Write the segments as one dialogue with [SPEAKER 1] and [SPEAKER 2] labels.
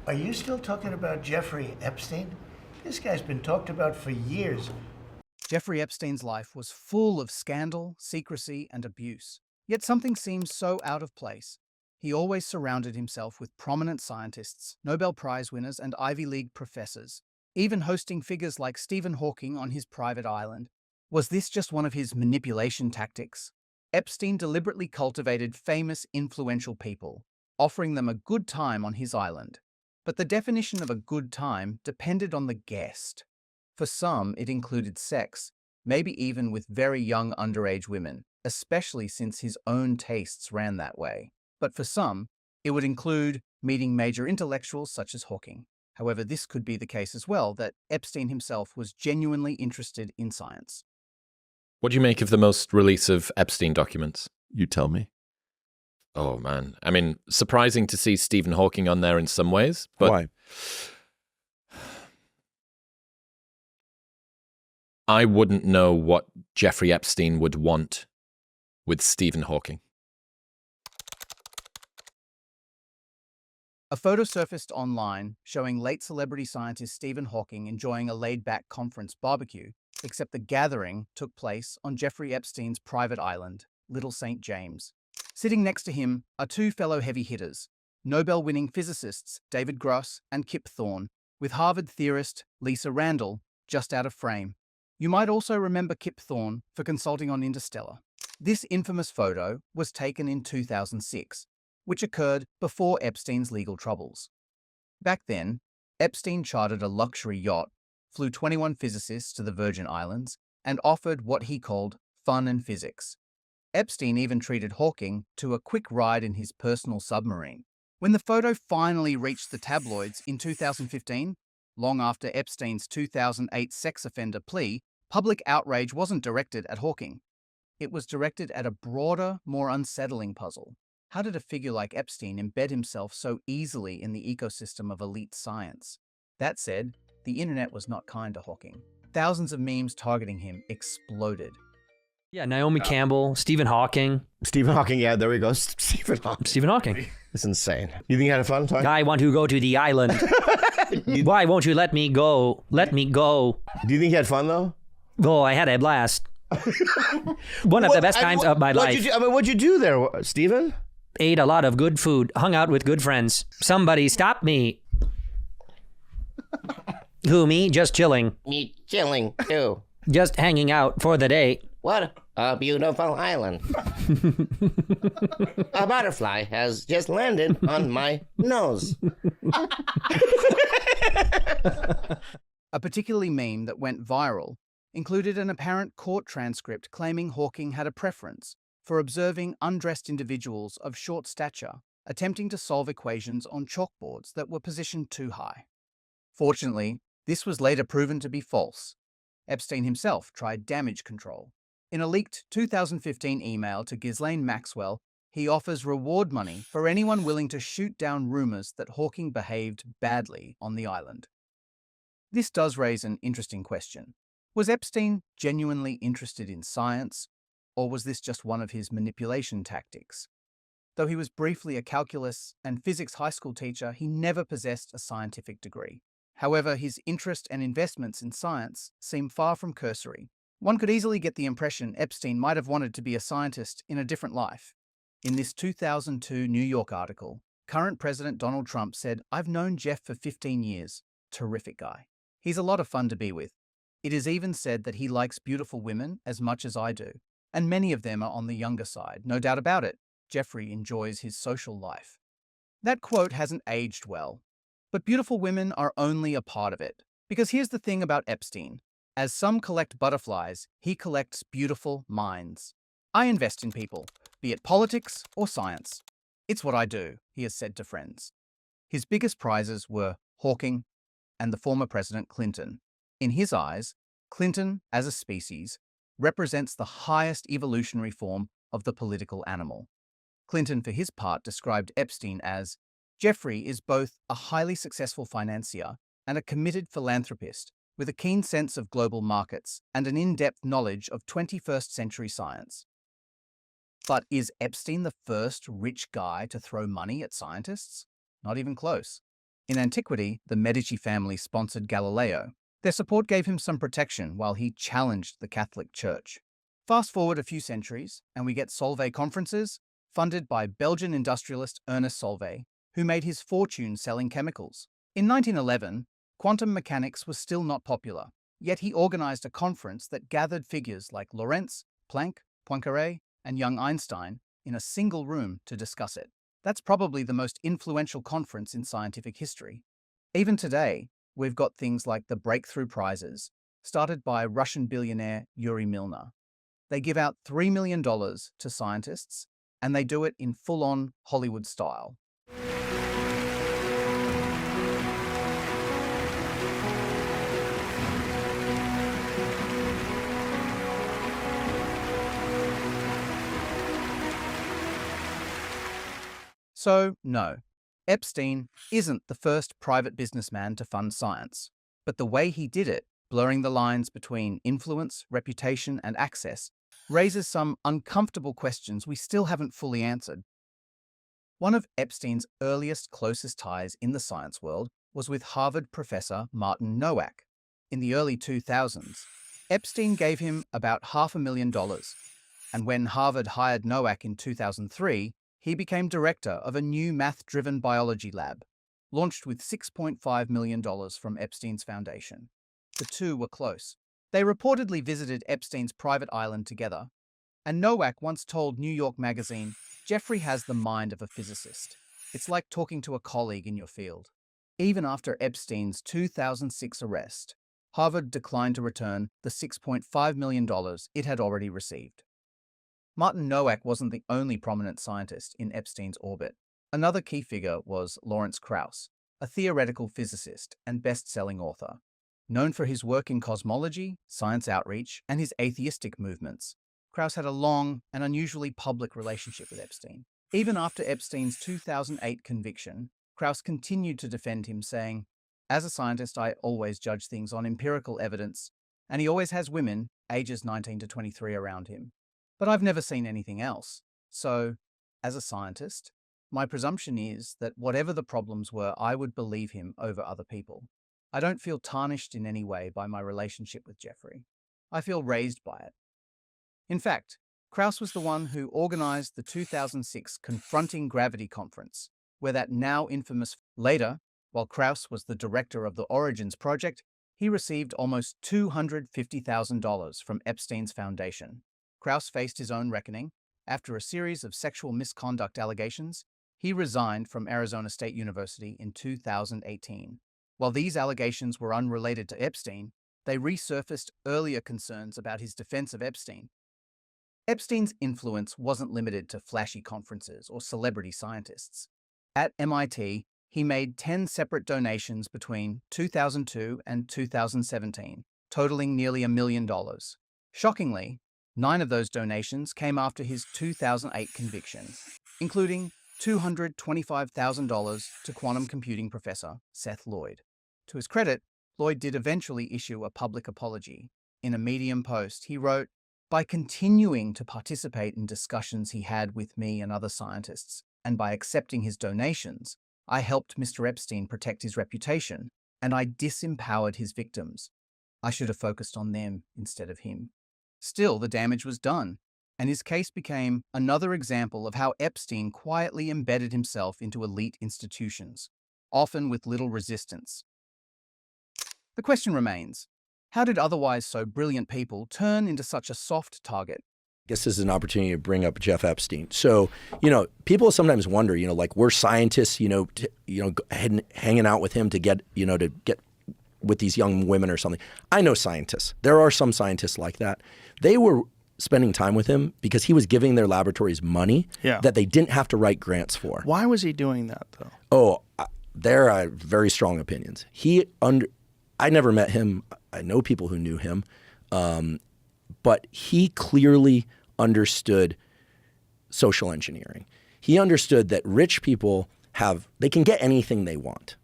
[SPEAKER 1] Are you still talking about Jeffrey Epstein? This guy's been talked about for years.
[SPEAKER 2] Jeffrey Epstein's life was full of scandal, secrecy, and abuse. Yet something seems so out of place. He always surrounded himself with prominent scientists, Nobel Prize winners, and Ivy League professors, even hosting figures like Stephen Hawking on his private island. Was this just one of his manipulation tactics? Epstein deliberately cultivated famous, influential people, offering them a good time on his island. But the definition of a good time depended on the guest. For some, it included sex, maybe even with very young underage women, especially since his own tastes ran that way. But for some, it would include meeting major intellectuals such as Hawking. However, this could be the case as well, that Epstein himself was genuinely interested in science.
[SPEAKER 3] What do you make of the most release of Epstein documents?
[SPEAKER 4] You tell me.
[SPEAKER 3] Oh, man. I mean, surprising to see Stephen Hawking on there in some ways. But
[SPEAKER 4] Why?
[SPEAKER 3] I wouldn't know what Jeffrey Epstein would want with Stephen Hawking.
[SPEAKER 2] A photo surfaced online showing late celebrity scientist Stephen Hawking enjoying a laid-back conference barbecue, except the gathering took place on Jeffrey Epstein's private island, Little St. James. Sitting next to him are two fellow heavy hitters, Nobel-winning physicists David Gross and Kip Thorne, with Harvard theorist Lisa Randall just out of frame. You might also remember Kip Thorne for consulting on Interstellar. This infamous photo was taken in 2006, which occurred before Epstein's legal troubles. Back then, Epstein chartered a luxury yacht, flew 21 physicists to the Virgin Islands, and offered what he called fun and physics. Epstein even treated Hawking to a quick ride in his personal submarine. When the photo finally reached the tabloids in 2015, long after Epstein's 2008 sex offender plea, public outrage wasn't directed at Hawking. It was directed at a broader, more unsettling puzzle. How did a figure like Epstein embed himself so easily in the ecosystem of elite science? That said, the internet was not kind to Hawking. Thousands of memes targeting him exploded.
[SPEAKER 5] Yeah, Naomi Campbell, Stephen Hawking.
[SPEAKER 6] Stephen Hawking, yeah, there we go. Stephen Hawking.
[SPEAKER 5] Stephen Hawking.
[SPEAKER 6] It's insane. You think you had fun, Ty?
[SPEAKER 5] I want to go to the island. Why won't you let me go? Let me go.
[SPEAKER 6] Do you think you had fun, though?
[SPEAKER 5] Oh, I had a blast. One of the best times of my life.
[SPEAKER 6] What'd you do there, Stephen?
[SPEAKER 5] Ate a lot of good food, hung out with good friends. Somebody stop me. Who, me? Just chilling.
[SPEAKER 7] Me chilling, too.
[SPEAKER 5] Just hanging out for the day.
[SPEAKER 7] What a beautiful island. A butterfly has just landed on my nose.
[SPEAKER 2] A particularly meme that went viral included an apparent court transcript claiming Hawking had a preference for observing undressed individuals of short stature attempting to solve equations on chalkboards that were positioned too high. Fortunately, this was later proven to be false. Epstein himself tried damage control. In a leaked 2015 email to Ghislaine Maxwell, he offers reward money for anyone willing to shoot down rumors that Hawking behaved badly on the island. This does raise an interesting question. Was Epstein genuinely interested in science, or was this just one of his manipulation tactics? Though he was briefly a calculus and physics high school teacher, he never possessed a scientific degree. However, his interest and investments in science seem far from cursory. One could easily get the impression Epstein might have wanted to be a scientist in a different life. In this 2002 New York article, current President Donald Trump said, "I've known Jeff for 15 years. Terrific guy. He's a lot of fun to be with. It is even said that he likes beautiful women as much as I do, and many of them are on the younger side. No doubt about it. Jeffrey enjoys his social life." That quote hasn't aged well. But beautiful women are only a part of it. Because here's the thing about Epstein. As some collect butterflies, he collects beautiful minds. I invest in people, be it politics or science. It's what I do, he has said to friends. His biggest prizes were Hawking and the former President Clinton. In his eyes, Clinton, as a species, represents the highest evolutionary form of the political animal. Clinton, for his part, described Epstein as, "Jeffrey is both a highly successful financier and a committed philanthropist with a keen sense of global markets and an in-depth knowledge of 21st century science." But is Epstein the first rich guy to throw money at scientists? Not even close. In antiquity, the Medici family sponsored Galileo. Their support gave him some protection while he challenged the Catholic Church. Fast forward a few centuries, and we get Solvay conferences, funded by Belgian industrialist Ernest Solvay, who made his fortune selling chemicals. In 1911, quantum mechanics was still not popular, yet he organized a conference that gathered figures like Lorentz, Planck, Poincaré, and young Einstein in a single room to discuss it. That's probably the most influential conference in scientific history. Even today, we've got things like the Breakthrough Prizes, started by Russian billionaire Yuri Milner. They give out $3 million to scientists, and they do it in full-on Hollywood style. So, no, Epstein isn't the first private businessman to fund science, but the way he did it, blurring the lines between influence, reputation, and access, raises some uncomfortable questions we still haven't fully answered. One of Epstein's earliest closest ties in the science world was with Harvard professor Martin Nowak. In the early 2000s, Epstein gave him about $500,000, and when Harvard hired Nowak in 2003, he became director of a new math-driven biology lab, launched with $6.5 million from Epstein's foundation. The two were close. They reportedly visited Epstein's private island together, and Nowak once told New York Magazine, "Jeffrey has the mind of a physicist. It's like talking to a colleague in your field." Even after Epstein's 2006 arrest, Harvard declined to return the $6.5 million it had already received. Martin Nowak wasn't the only prominent scientist in Epstein's orbit. Another key figure was Lawrence Krauss, a theoretical physicist and best-selling author. Known for his work in cosmology, science outreach, and his atheistic movements, Krauss had a long and unusually public relationship with Epstein. Even after Epstein's 2008 conviction, Krauss continued to defend him, saying, "As a scientist, I always judge things on empirical evidence, and he always has women, ages 19 to 23, around him. But I've never seen anything else. So, as a scientist, my presumption is that whatever the problems were, I would believe him over other people. I don't feel tarnished in any way by my relationship with Jeffrey. I feel raised by it." In fact, Krauss was the one who organized the 2006 Confronting Gravity conference, where that now infamous... Later, while Krauss was the director of the Origins project, he received almost $250,000 from Epstein's foundation. Krauss faced his own reckoning. After a series of sexual misconduct allegations, he resigned from Arizona State University in 2018. While these allegations were unrelated to Epstein, they resurfaced earlier concerns about his defense of Epstein. Epstein's influence wasn't limited to flashy conferences or celebrity scientists. At MIT, he made 10 separate donations between 2002 and 2017, totaling nearly $1 million. Shockingly, 9 of those donations came after his 2008 conviction, including $225,000 to quantum computing professor Seth Lloyd. To his credit, Lloyd did eventually issue a public apology. In a Medium post, he wrote, "By continuing to participate in discussions he had with me and other scientists, and by accepting his donations, I helped Mr. Epstein protect his reputation, and I disempowered his victims. I should have focused on them instead of him." Still, the damage was done, and his case became another example of how Epstein quietly embedded himself into elite institutions, often with little resistance. The question remains, how did otherwise so brilliant people turn into such a soft target?
[SPEAKER 4] I guess this is an opportunity to bring up Jeff Epstein. So, people sometimes wonder, like we're scientists, hanging out with him to get with these young women or something. I know scientists. There are some scientists like that. They were spending time with him because he was giving their laboratories money that they didn't have to write grants for.
[SPEAKER 8] Why was he doing that, though?
[SPEAKER 4] Oh, there are very strong opinions. I never met him. I know people who knew him. But he clearly understood social engineering. He understood that rich people they can get anything they want,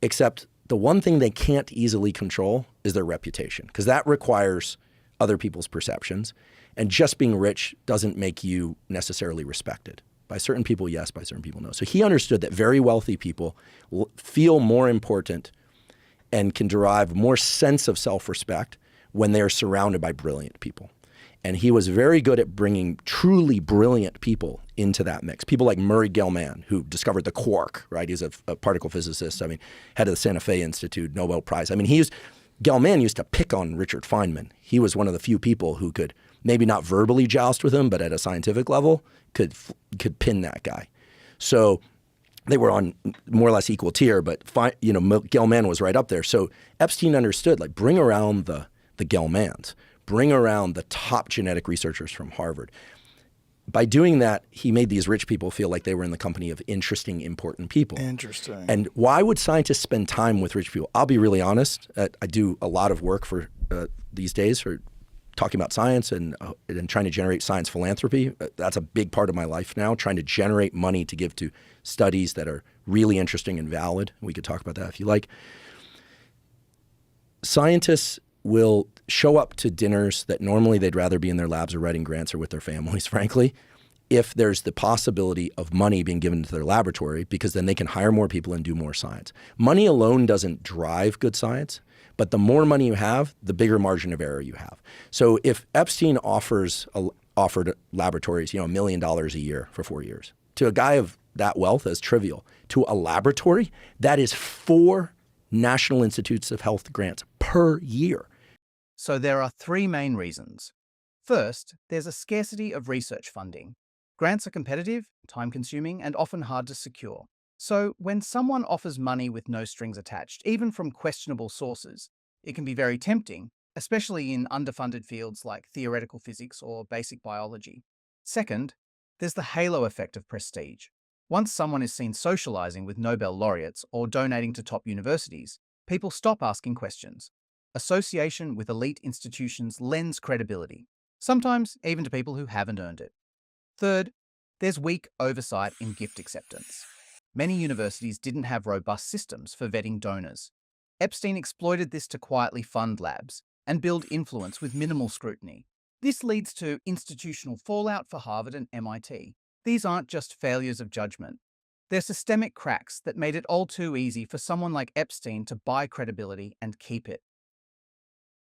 [SPEAKER 4] except the one thing they can't easily control is their reputation, because that requires other people's perceptions. And just being rich doesn't make you necessarily respected. By certain people, yes. By certain people, no. So he understood that very wealthy people feel more important and can derive more sense of self-respect when they are surrounded by brilliant people. And he was very good at bringing truly brilliant people into that mix. People like Murray Gell-Mann, who discovered the quark, right? He's a particle physicist. I mean, head of the Santa Fe Institute, Nobel Prize. I mean, Gell-Mann used to pick on Richard Feynman. He was one of the few people who could maybe not verbally joust with him, but at a scientific level could pin that guy. So they were on more or less equal tier, but Gell-Mann was right up there. So Epstein understood, like, bring around the Gell-Manns, bring around the top genetic researchers from Harvard. By doing that, he made these rich people feel like they were in the company of interesting, important people.
[SPEAKER 8] Interesting.
[SPEAKER 4] And why would scientists spend time with rich people? I'll be really honest. I do a lot of work for these days for talking about science and trying to generate science philanthropy. That's a big part of my life now, trying to generate money to give to studies that are really interesting and valid. We could talk about that if you like. Scientists will show up to dinners that normally they'd rather be in their labs or writing grants or with their families, frankly, if there's the possibility of money being given to their laboratory, because then they can hire more people and do more science. Money alone doesn't drive good science, but the more money you have, the bigger margin of error you have. So if Epstein offered laboratories, $1 million a year for 4 years, to a guy of that wealth, as trivial. To a laboratory, that is 4 National Institutes of Health grants per year.
[SPEAKER 2] So there are 3 main reasons. First, there's a scarcity of research funding. Grants are competitive, time-consuming, and often hard to secure. So when someone offers money with no strings attached, even from questionable sources, it can be very tempting, especially in underfunded fields like theoretical physics or basic biology. Second, there's the halo effect of prestige. Once someone is seen socializing with Nobel laureates or donating to top universities, people stop asking questions. Association with elite institutions lends credibility, sometimes even to people who haven't earned it. Third, there's weak oversight in gift acceptance. Many universities didn't have robust systems for vetting donors. Epstein exploited this to quietly fund labs and build influence with minimal scrutiny. This leads to institutional fallout for Harvard and MIT. These aren't just failures of judgment. They're systemic cracks that made it all too easy for someone like Epstein to buy credibility and keep it.